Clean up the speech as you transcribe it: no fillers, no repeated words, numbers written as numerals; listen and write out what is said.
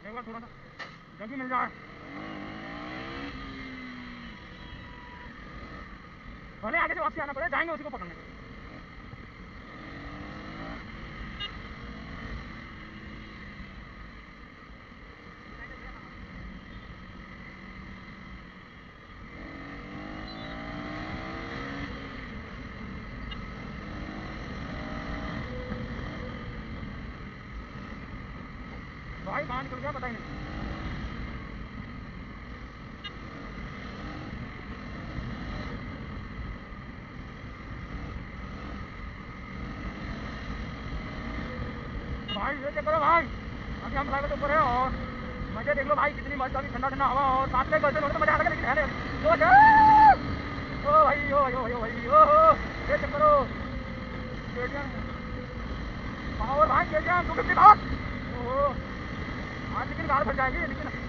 एक बार थोड़ा सा जल्दी मिल जाए, भले आगे से वापसी आना पड़े, जाएंगे उसी को पकड़ने। भाई कहाँ निकल गया पता ही नहीं। भाई ये चेक करो भाई, अभी हम फ्लाईओवर के ऊपर है और मजे देख लो भाई, कितनी मस्त अभी ठंडा ठंडा हवा और साथ में गर्लफ्रेंड होने तो मजा आ रहा है, लेकिन है नहीं। ओ भाई ओ भाई ओ भाई ओ भाई ओ ये चेक करो पावर भाई, KTM 250 पावर। ओहो आज लेकिन गाड़ फट जाएगी लेकिन